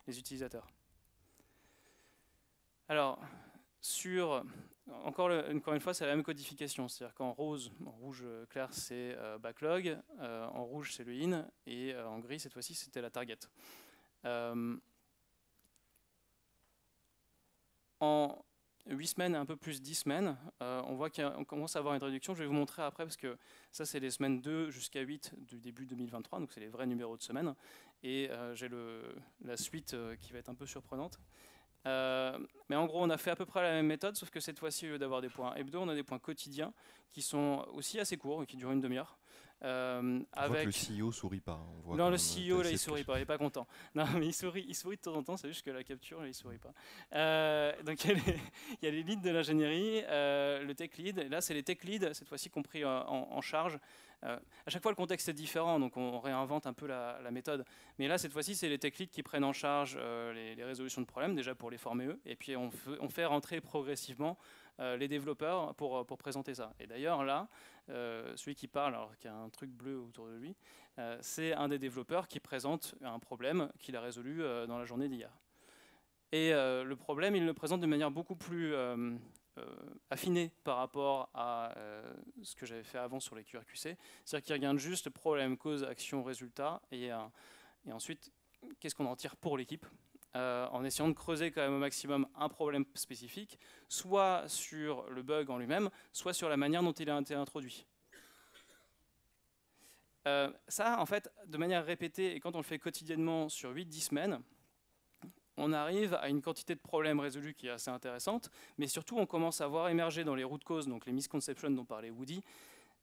les utilisateurs. Alors, encore une fois, c'est la même codification. C'est-à-dire qu'en rouge clair, c'est backlog, en rouge, c'est le in, et en gris, cette fois-ci, c'était la target. En 8 semaines, un peu plus 10 semaines, on voit qu'on commence à avoir une réduction. Je vais vous montrer après, parce que ça, c'est les semaines 2 jusqu'à 8 du début 2023, donc c'est les vrais numéros de semaine. Et j'ai la suite qui va être un peu surprenante. Mais en gros, on a fait à peu près la même méthode, sauf que cette fois-ci, au lieu d'avoir des points hebdo, on a des points quotidiens qui sont aussi assez courts et qui durent une demi-heure. On voit que le CEO sourit pas. Non, le CEO là, il sourit pas, il est pas content. Non, mais il sourit de temps en temps, c'est juste que la capture, là, il sourit pas. Donc il y a les leads de l'ingénierie, le tech lead. Et là, c'est les tech leads cette fois-ci compris en charge. À chaque fois, le contexte est différent, donc on réinvente un peu la méthode. Mais là, cette fois-ci, c'est les tech leads qui prennent en charge les résolutions de problèmes, déjà pour les former eux, et puis on fait rentrer progressivement les développeurs pour présenter ça. Et d'ailleurs, là, celui qui parle, alors qui a un truc bleu autour de lui, c'est un des développeurs qui présente un problème qu'il a résolu dans la journée d'hier. Et le problème, il le présente de manière beaucoup plus affiné par rapport à ce que j'avais fait avant sur les QRQC. C'est-à-dire qu'il regarde juste problème, cause, action, résultat, et ensuite, qu'est-ce qu'on en tire pour l'équipe, en essayant de creuser quand même au maximum un problème spécifique, soit sur le bug en lui-même, soit sur la manière dont il a été introduit. Ça, en fait, de manière répétée, et quand on le fait quotidiennement sur 8-10 semaines, on arrive à une quantité de problèmes résolus qui est assez intéressante, mais surtout on commence à voir émerger dans les root causes, donc les misconceptions dont parlait Woody,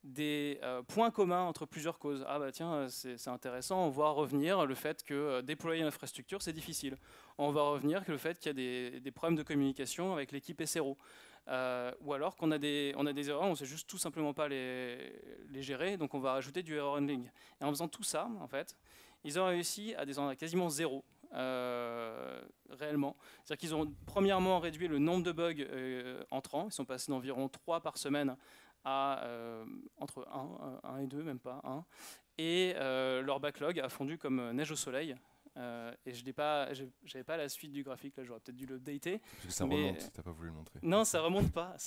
des points communs entre plusieurs causes. Ah bah tiens, c'est intéressant, on voit revenir le fait que déployer l'infrastructure c'est difficile. On va revenir que le fait qu'il y a des problèmes de communication avec l'équipe SRO. Ou alors qu'on a des erreurs, on ne sait juste tout simplement pas les gérer, donc on va rajouter du error handling. Et en faisant tout ça, en fait, ils ont réussi à descendre à quasiment zéro. Réellement. C'est-à-dire qu'ils ont premièrement réduit le nombre de bugs entrants. Ils sont passés d'environ 3 par semaine à entre 1 et 2, même pas 1. Et leur backlog a fondu comme neige au soleil. Et je n'avais pas la suite du graphique, là j'aurais peut-être dû l'updater. Parce que ça remonte, t'as pas voulu le montrer. Non, ça remonte pas.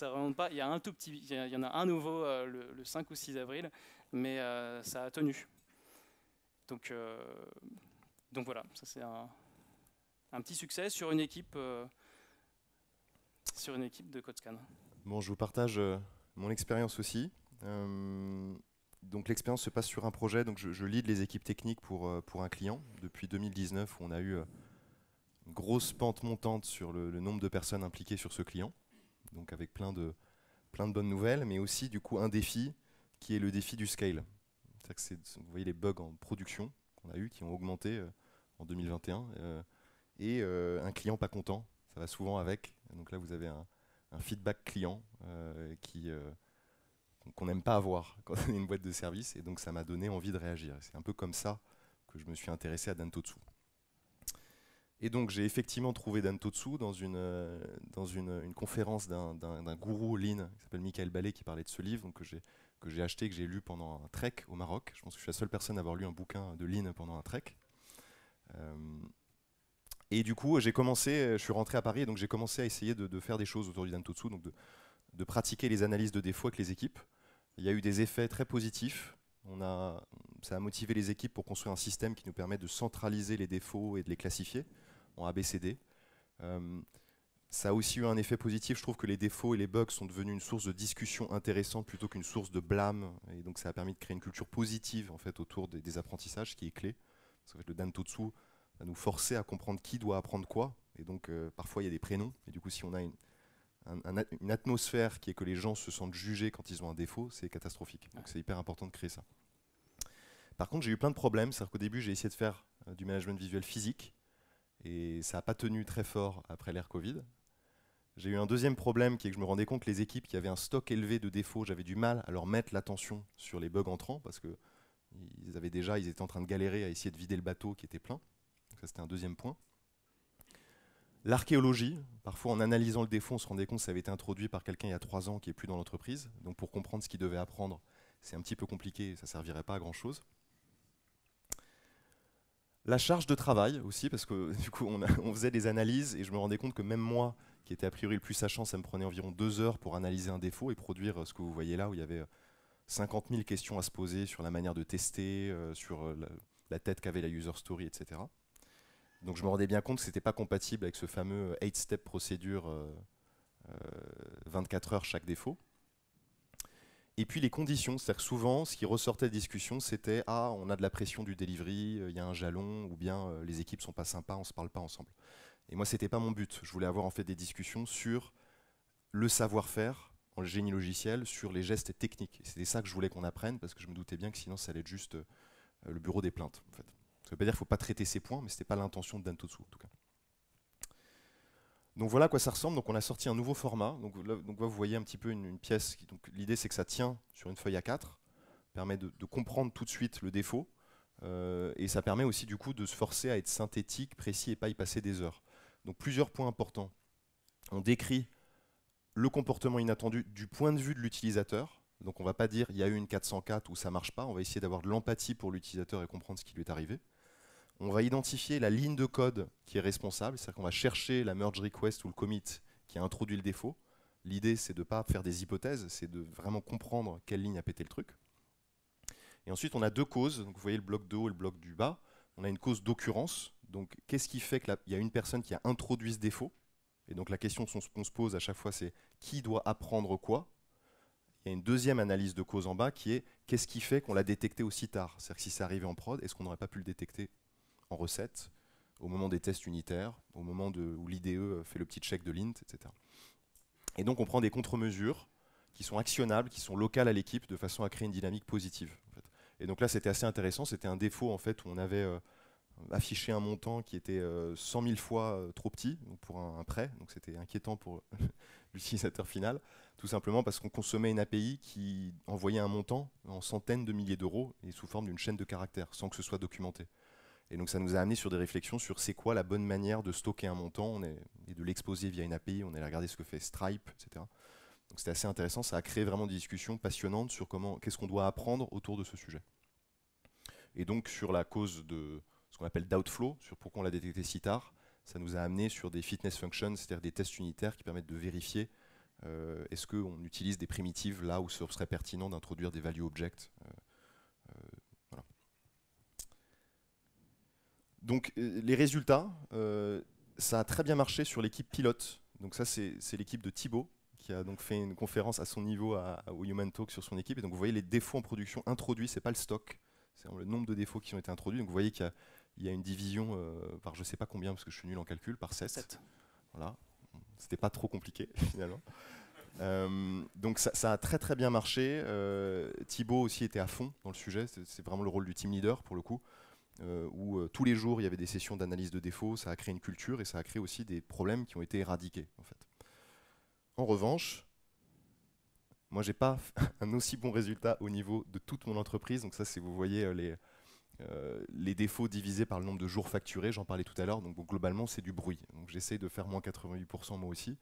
Il y a un tout petit, il y en a un nouveau le 5 ou 6 avril, mais ça a tenu. Donc voilà, ça c'est un petit succès sur une équipe de CodeScan. Bon, je vous partage mon expérience aussi. Donc l'expérience se passe sur un projet, donc je lead les équipes techniques pour un client. Depuis 2019, on a eu une grosse pente montante sur le nombre de personnes impliquées sur ce client. donc avec plein de bonnes nouvelles, mais aussi du coup un défi qui est le défi du scale. Vous voyez les bugs en production qu'on a eu qui ont augmenté en 2021 et un client pas content, ça va souvent avec. Donc là vous avez un feedback client qu'on n'aime pas avoir quand on est une boîte de service, et donc ça m'a donné envie de réagir. C'est un peu comme ça que je me suis intéressé à Dantotsu. Et donc j'ai effectivement trouvé Dantotsu dans une conférence d'un gourou Lean qui s'appelle Michael Ballet, qui parlait de ce livre, donc que j'ai acheté, que j'ai lu pendant un trek au Maroc. Je pense que je suis la seule personne à avoir lu un bouquin de Lean pendant un trek. Et du coup, je suis rentré à Paris, et donc j'ai commencé à essayer de faire des choses autour du Dantotsu, donc de pratiquer les analyses de défauts avec les équipes. Il y a eu des effets très positifs. Ça a motivé les équipes pour construire un système qui nous permet de centraliser les défauts et de les classifier en ABCD. Ça a aussi eu un effet positif. Je trouve que les défauts et les bugs sont devenus une source de discussion intéressante plutôt qu'une source de blâme. Et donc ça a permis de créer une culture positive en fait, autour des apprentissages, ce qui est clé. Parce qu'en fait, le Dantotsu va nous forcer à comprendre qui doit apprendre quoi. Et donc parfois il y a des prénoms. Et du coup, si on a une atmosphère qui est que les gens se sentent jugés quand ils ont un défaut, c'est catastrophique. Donc c'est hyper important de créer ça. Par contre, j'ai eu plein de problèmes. C'est-à-dire qu'au début, j'ai essayé de faire du management visuel physique. Et ça n'a pas tenu très fort après l'ère Covid. J'ai eu un deuxième problème qui est que je me rendais compte que les équipes qui avaient un stock élevé de défauts, j'avais du mal à leur mettre l'attention sur les bugs entrants parce qu'ils étaient en train de galérer à essayer de vider le bateau qui était plein. Donc ça, c'était un deuxième point. L'archéologie, parfois en analysant le défaut, on se rendait compte que ça avait été introduit par quelqu'un il y a 3 ans qui n'est plus dans l'entreprise. Donc pour comprendre ce qu'il devait apprendre, c'est un petit peu compliqué et ça ne servirait pas à grand chose. La charge de travail aussi, parce que du coup on faisait des analyses et je me rendais compte que même moi, qui était a priori le plus sachant, ça me prenait environ 2 heures pour analyser un défaut et produire ce que vous voyez là, où il y avait 50 000 questions à se poser sur la manière de tester, sur la tête qu'avait la user story, etc. Donc je me rendais bien compte que ce n'était pas compatible avec ce fameux 8-step procédure 24 heures chaque défaut. Et puis les conditions, c'est-à-dire que souvent, ce qui ressortait de discussion, c'était « Ah, on a de la pression du delivery, il y a un jalon, ou bien les équipes sont pas sympas, on ne se parle pas ensemble. » Et moi, ce n'était pas mon but. Je voulais avoir en fait des discussions sur le savoir-faire en génie logiciel, sur les gestes techniques. C'était ça que je voulais qu'on apprenne, parce que je me doutais bien que sinon, ça allait être juste le bureau des plaintes. En fait. Ça ne veut pas dire qu'il ne faut pas traiter ces points, mais ce n'était pas l'intention de Dantotsu, en tout cas. Donc voilà à quoi ça ressemble. Donc on a sorti un nouveau format. Donc là, vous voyez un petit peu une pièce. L'idée, c'est que ça tient sur une feuille A4, permet de comprendre tout de suite le défaut, et ça permet aussi du coup de se forcer à être synthétique, précis et pas y passer des heures. Donc plusieurs points importants. On décrit le comportement inattendu du point de vue de l'utilisateur. Donc on ne va pas dire il y a eu une 404 où ça ne marche pas. On va essayer d'avoir de l'empathie pour l'utilisateur et comprendre ce qui lui est arrivé. On va identifier la ligne de code qui est responsable, c'est-à-dire qu'on va chercher la merge request ou le commit qui a introduit le défaut. L'idée, c'est de ne pas faire des hypothèses, c'est de vraiment comprendre quelle ligne a pété le truc. Et ensuite, on a 2 causes. Donc, vous voyez le bloc de haut et le bloc du bas. On a une cause d'occurrence. Donc, qu'est-ce qui fait qu'il y a une personne qui a introduit ce défaut? Et donc, la question qu'on se pose à chaque fois, c'est qui doit apprendre quoi? Il y a une deuxième analyse de cause en bas qui est qu'est-ce qui fait qu'on l'a détecté aussi tard? C'est-à-dire que si c'est arrivé en prod, est-ce qu'on n'aurait pas pu le détecter en recette, au moment des tests unitaires, au moment où l'IDE fait le petit check de l'int, etc. Et donc on prend des contre-mesures qui sont actionnables, qui sont locales à l'équipe, de façon à créer une dynamique positive. En fait. Et donc là c'était assez intéressant, c'était un défaut en fait où on avait affiché un montant qui était 100 000 fois trop petit donc pour un prêt, donc c'était inquiétant pour l'utilisateur final, tout simplement parce qu'on consommait une API qui envoyait un montant en centaines de milliers d'euros et sous forme d'une chaîne de caractères, sans que ce soit documenté. Et donc ça nous a amené sur des réflexions sur c'est quoi la bonne manière de stocker un montant et de l'exposer via une API. On allait regarder ce que fait Stripe, etc. Donc c'était assez intéressant, ça a créé vraiment des discussions passionnantes sur qu'est-ce qu'on doit apprendre autour de ce sujet. Et donc sur la cause de ce qu'on appelle d'outflow, sur pourquoi on l'a détecté si tard, ça nous a amené sur des fitness functions, c'est-à-dire des tests unitaires qui permettent de vérifier est-ce qu'on utilise des primitives là où ce serait pertinent d'introduire des value objects. Voilà. Donc les résultats, ça a très bien marché sur l'équipe pilote. Donc ça c'est l'équipe de Thibaut qui a donc fait une conférence à son niveau au Human Talk sur son équipe. Et donc vous voyez les défauts en production introduits, c'est pas le stock, c'est le nombre de défauts qui ont été introduits. Donc vous voyez qu'il y a une division par je sais pas combien parce que je suis nul en calcul, par 7. Voilà. C'était pas trop compliqué finalement. Donc ça a très très bien marché. Thibaut aussi était à fond dans le sujet. C'est vraiment le rôle du team leader pour le coup, où tous les jours il y avait des sessions d'analyse de défauts. Ça a créé une culture et ça a créé aussi des problèmes qui ont été éradiqués en fait. En revanche, moi j'ai pas un aussi bon résultat au niveau de toute mon entreprise. Donc ça, c'est, vous voyez les défauts divisés par le nombre de jours facturés, j'en parlais tout à l'heure. Donc globalement, c'est du bruit. Donc j'essaie de faire moins 88% moi aussi.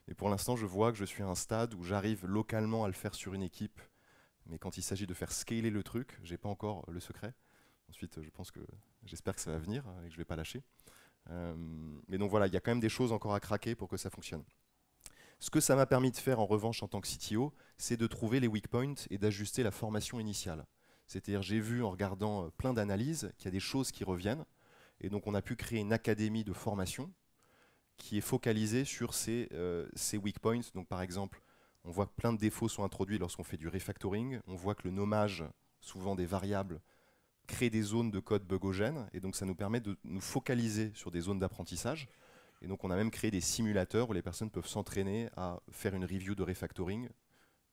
Et pour l'instant, je vois que je suis à un stade où j'arrive localement à le faire sur une équipe. Mais quand il s'agit de faire scaler le truc, j'ai pas encore le secret. Ensuite, j'espère que ça va venir et que je vais pas lâcher. Mais donc voilà, il y a quand même des choses encore à craquer pour que ça fonctionne. Ce que ça m'a permis de faire en revanche en tant que CTO, c'est de trouver les weak points et d'ajuster la formation initiale. C'est-à-dire, j'ai vu en regardant plein d'analyses qu'il y a des choses qui reviennent. Et donc, on a pu créer une académie de formation qui est focalisée sur ces weak points. Donc, par exemple, on voit que plein de défauts sont introduits lorsqu'on fait du refactoring. On voit que le nommage, souvent des variables, crée des zones de code bugogènes. Et donc, ça nous permet de nous focaliser sur des zones d'apprentissage. Et donc, on a même créé des simulateurs où les personnes peuvent s'entraîner à faire une review de refactoring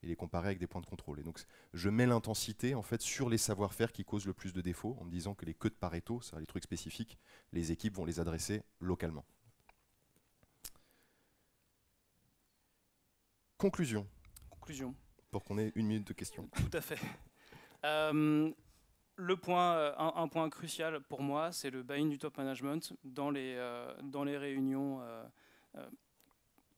et les comparer avec des points de contrôle. Et donc, je mets l'intensité en fait sur les savoir-faire qui causent le plus de défauts, en me disant que les queues de Pareto, c'est-à-dire les trucs spécifiques, les équipes vont les adresser localement. Conclusion. Conclusion. Pour qu'on ait 1 minute de questions. Tout à fait. Un point crucial pour moi, c'est le buy-in du top management dans les réunions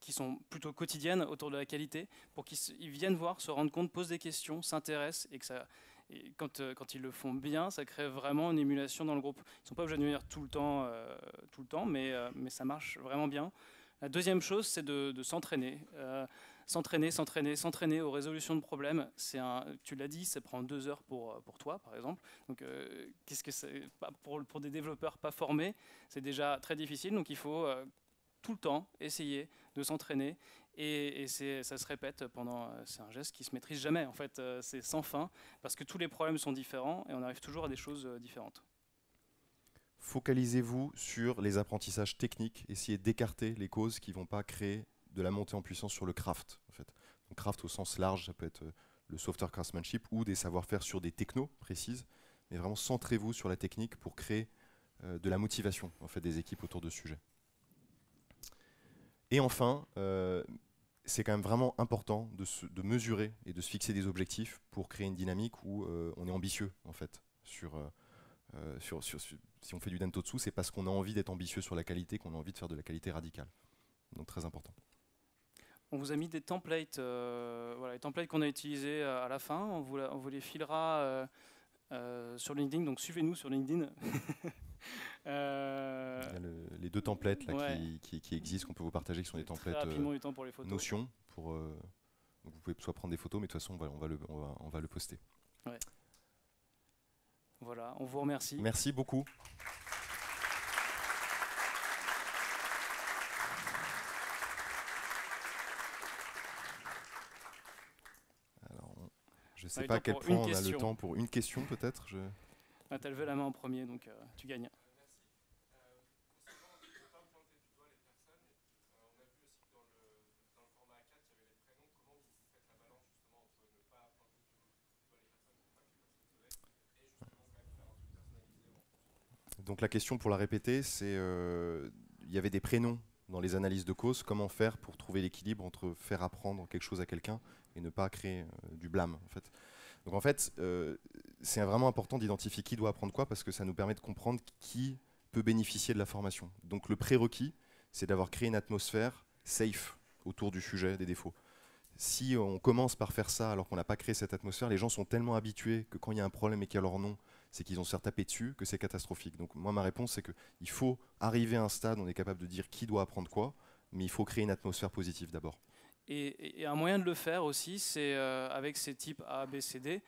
qui sont plutôt quotidiennes autour de la qualité, pour qu'ils viennent voir, se rendre compte, posent des questions, s'intéressent, et quand ils le font bien, ça crée vraiment une émulation dans le groupe. Ils ne sont pas obligés de venir tout le temps, mais ça marche vraiment bien. La deuxième chose, c'est de s'entraîner. S'entraîner aux résolutions de problèmes. Tu l'as dit, ça prend 2 heures pour toi, par exemple. Donc, qu'est-ce que c'est pour des développeurs pas formés, c'est déjà très difficile. Donc, il faut tout le temps essayer de s'entraîner. Et ça se répète c'est un geste qui se maîtrise jamais. En fait, c'est sans fin parce que tous les problèmes sont différents et on arrive toujours à des choses différentes. Focalisez-vous sur les apprentissages techniques. Essayez d'écarter les causes qui ne vont pas créer de la montée en puissance sur le craft. En fait. Donc, craft au sens large, ça peut être le software craftsmanship ou des savoir-faire sur des technos précises. Mais vraiment, centrez-vous sur la technique pour créer de la motivation en fait, des équipes autour de ce sujet. Et enfin, c'est quand même vraiment important de mesurer et de se fixer des objectifs pour créer une dynamique où on est ambitieux en fait si on fait du Dentotsu, c'est parce qu'on a envie d'être ambitieux sur la qualité, qu'on a envie de faire de la qualité radicale. Donc très important. On vous a mis des templates, voilà, les templates qu'on a utilisés à la fin. On vous les filera sur LinkedIn, donc suivez-nous sur LinkedIn. Il y a les 2 templates là, ouais, qui existent, qu'on peut vous partager, qui sont des templates pour les photos. Notion. Donc vous pouvez soit prendre des photos, mais de toute façon, voilà, on va le poster. Ouais. Voilà, on vous remercie. Merci beaucoup. Alors, je ne sais pas à quel point on a le temps pour une question peut-être. Ah, tu as levé la main en premier, donc tu gagnes. Donc la question, pour la répéter, c'est il y avait des prénoms dans les analyses de cause. Comment faire pour trouver l'équilibre entre faire apprendre quelque chose à quelqu'un et ne pas créer du blâme en fait. Donc en fait, c'est vraiment important d'identifier qui doit apprendre quoi parce que ça nous permet de comprendre qui peut bénéficier de la formation. Donc le prérequis, c'est d'avoir créé une atmosphère safe autour du sujet des défauts. Si on commence par faire ça alors qu'on n'a pas créé cette atmosphère, les gens sont tellement habitués que quand il y a un problème et qu'il y a leur nom, c'est qu'ils ont se faire taper dessus, que c'est catastrophique. Donc moi, ma réponse, c'est qu'il faut arriver à un stade où on est capable de dire qui doit apprendre quoi, mais il faut créer une atmosphère positive d'abord. Et un moyen de le faire aussi, c'est avec ces types A, B, C, D.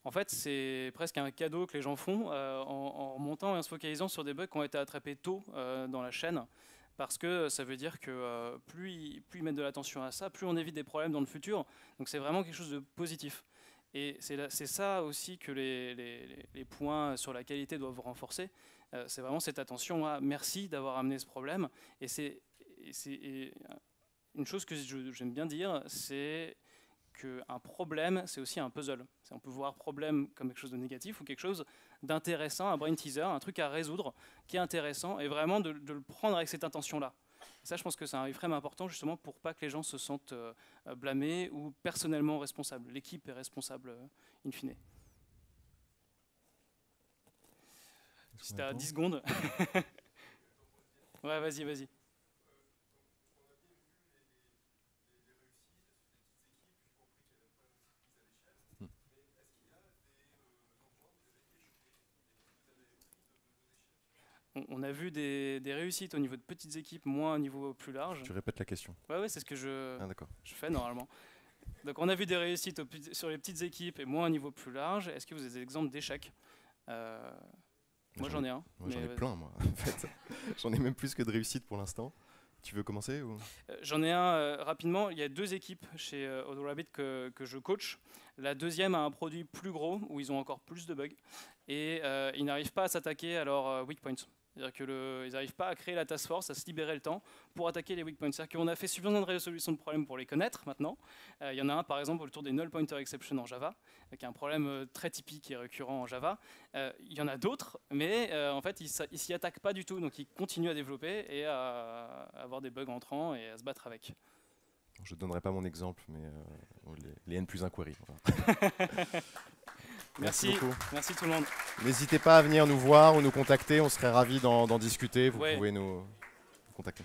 En fait, c'est presque un cadeau que les gens font en montant et en se focalisant sur des bugs qui ont été attrapés tôt dans la chaîne. Parce que ça veut dire que plus ils mettent de l'attention à ça, plus on évite des problèmes dans le futur. Donc c'est vraiment quelque chose de positif. Et c'est ça aussi que les points sur la qualité doivent renforcer. C'est vraiment cette attention à merci d'avoir amené ce problème. Et une chose que j'aime bien dire, c'est qu'un problème, c'est aussi un puzzle. On peut voir problème comme quelque chose de négatif ou quelque chose d'intéressant, un brain teaser, un truc à résoudre qui est intéressant, et vraiment de le prendre avec cette intention-là. Ça, je pense que c'est un reframe important justement pour pas que les gens se sentent blâmés ou personnellement responsables. L'équipe est responsable in fine. C'était à 10 secondes. Ouais, vas-y. On a vu des réussites au niveau de petites équipes, moins au niveau plus large. Tu répètes la question. Ouais, c'est ce que je fais normalement. Donc on a vu des réussites sur les petites équipes et moins au niveau plus large. Est-ce que vous avez des exemples d'échecs? Moi j'en ai un. Moi j'en ai plein, moi. En fait. J'en ai même plus que de réussites pour l'instant. Tu veux commencer ou... J'en ai un rapidement. Il y a 2 équipes chez AutoRabbit que je coach. La deuxième a un produit plus gros où ils ont encore plus de bugs et ils n'arrivent pas à s'attaquer à leurs weak points. C'est-à-dire qu'ils n'arrivent pas à créer la task force, à se libérer le temps pour attaquer les weak points. C'est-à-dire qu'on a fait suffisamment de résolution de problèmes pour les connaître maintenant. Il y en a un par exemple autour des null pointer exception en Java, qui est un problème très typique et récurrent en Java. Il y en a d'autres, mais en fait ils ne s'y attaquent pas du tout. Donc ils continuent à développer et à avoir des bugs entrants et à se battre avec. Je ne donnerai pas mon exemple, mais les N plus 1 query. Voilà. Merci beaucoup. Merci tout le monde. N'hésitez pas à venir nous voir ou nous contacter, on serait ravis d'en discuter. Vous pouvez nous contacter.